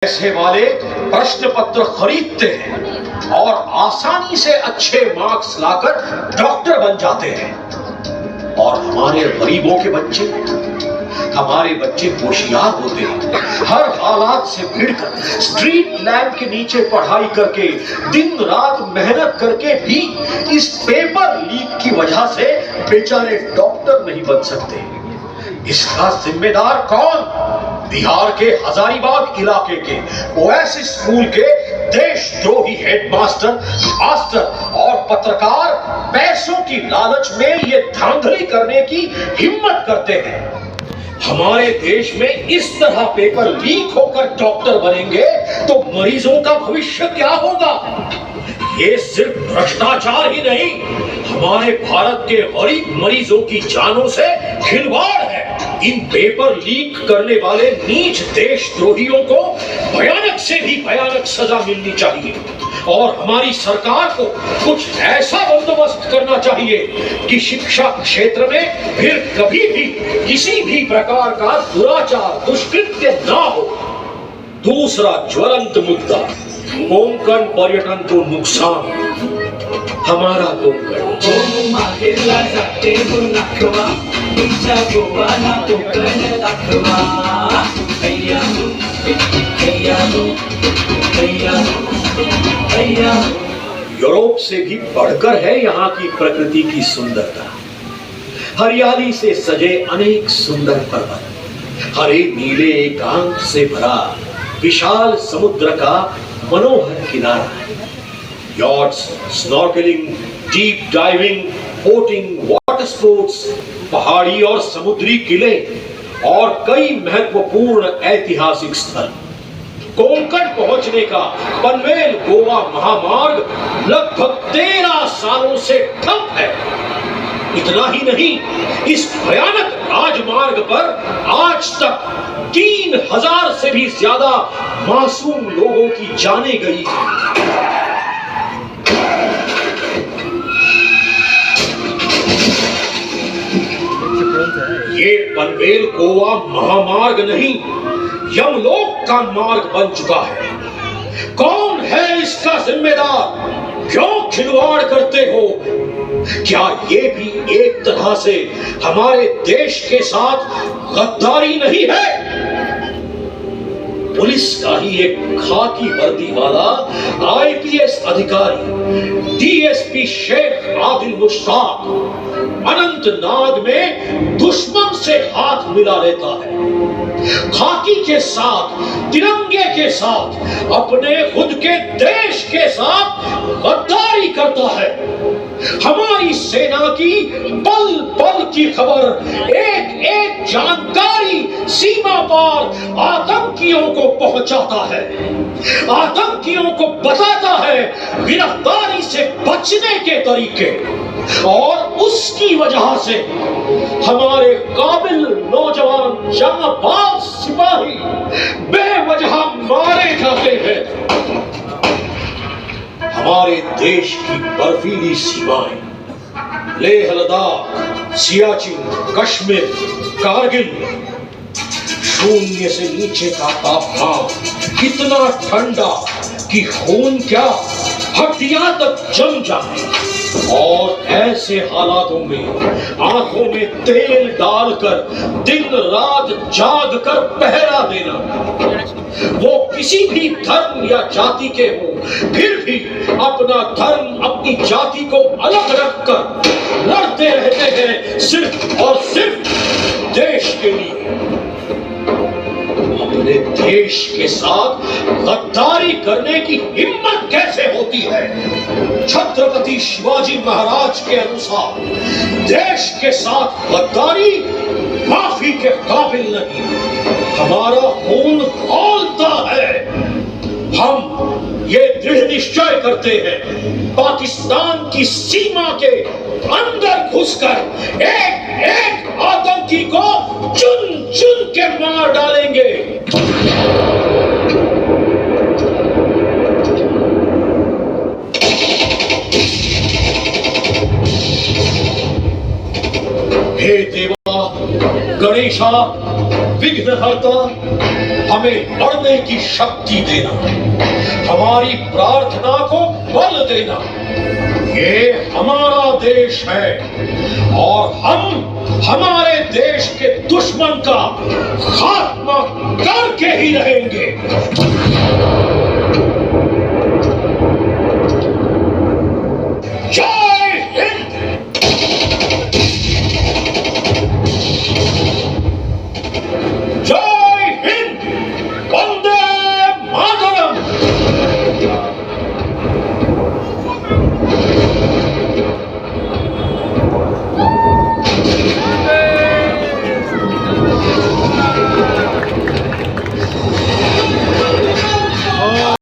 पैसे वाले प्रश्न पत्र खरीदते हैं और आसानी से अच्छे मार्क्स लाकर डॉक्टर बन जाते हैं। और हमारे बच्चे होशियार होते हैं। हर हालात से भिड़कर स्ट्रीट लैंप के नीचे पढ़ाई करके दिन रात मेहनत करके भी इस पेपर लीक की वजह से बेचारे डॉक्टर नहीं बन सकते। इसका जिम्मेदार कौन? बिहार के हजारीबाग इलाके के ओएसिस स्कूल के देशद्रोही हेडमास्टर, मास्टर और पत्रकार पैसों की लालच में ये धांधली करने की हिम्मत करते हैं। हमारे देश में इस तरह पेपर लीक होकर डॉक्टर बनेंगे तो मरीजों का भविष्य क्या होगा? ये सिर्फ भ्रष्टाचार ही नहीं, हमारे भारत के गरीब मरीजों की जानों से खिलवाड़ है। इन पेपर लीक करने वाले नीच देशद्रोहियों को भयानक से भी भयानक सजा मिलनी चाहिए और हमारी सरकार को कुछ ऐसा बंदोबस्त करना चाहिए कि शिक्षा क्षेत्र में फिर कभी भी किसी भी प्रकार का दुराचार, दुष्कृत्य ना हो। दूसरा ज्वलंत मुद्दा, कोंकण पर्यटन को नुकसान। हमारा कोंकण यूरोप से भी बढ़कर है यहाँ की प्रकृति की सुंदरता। हरियाली से सजे अनेक सुंदर पर्वत, हरे नीले एकांत से भरा विशाल समुद्र का मनोहर किनारा, yachts, snorkelling, deep diving, boating, water sports, पहाड़ी और समुद्री किले और कई महत्वपूर्ण ऐतिहासिक स्थल। कोंकण पहुंचने का पनवेल गोवा महामार्ग लगभग 13 सालों से ठप है। इतना ही नहीं, इस भयानक राजमार्ग पर आज तक 3000 से भी ज्यादा मासूम लोगों की जानें गई हैं। ये पनवेल गोवा महामार्ग नहीं, यमलोक का मार्ग बन चुका है। कौन है इसका जिम्मेदार? क्यों खिलवाड़ करते हो? क्या ये भी एक तरह से हमारे देश के साथ गद्दारी नहीं है? पुलिस का ही एक खाकी वर्दी वाला आईपीएस अधिकारी डीएसपी शेख आदिल मुश्ताक अनंतनाग में दुश्मन से हाथ मिला लेता है। खाकी के साथ, तिरंगे के साथ, अपने खुद के देश के साथ गद्दारी करता है। हमारी सेना की पल पल की खबर, एक एक जानकारी सीमा पार आतंकियों को पहुंचाता है, आतंकियों को बताता है गिरफ्तारी से बचने के तरीके, और उसकी वजह से हमारे काबिल नौजवान जांबाज सिपाही बेवजह मारे जाते हैं। हमारे देश की बर्फीली सीमाएं, लेह लद्दाख, सियाचिन, कश्मीर, कारगिल, शून्य से नीचे का तापमान इतना ठंडा कि खून क्या हड्डियां तक जम जाए, और ऐसे हालातों में आंखों में तेल डालकर दिन रात जाग कर पहरा देना, वो किसी भी धर्म या जाति के हो, फिर भी अपना धर्म, अपनी जाति को अलग रखकर लड़ते रहते हैं सिर्फ और सिर्फ देश के लिए। अपने देश के साथ गद्दारी करने की हिम्मत कैसे होती है? छत्रपति शिवाजी महाराज के अनुसार देश के साथ गद्दारी माफी के काबिल नहीं। हमारा खून खौलता है। हम ये दृढ़ निश्चय करते हैं, पाकिस्तान की सीमा के अंदर घुसकर एक एक आतंकी को चुन चुन के मार डालेंगे। हे देवा, गणेशा, विघ्नहर्ता, हमें लड़ने की शक्ति देना, हमारी प्रार्थना को बल देना। ये हमारा देश है और हम हमारे देश के दुश्मन का खात्मा करके ही रहेंगे।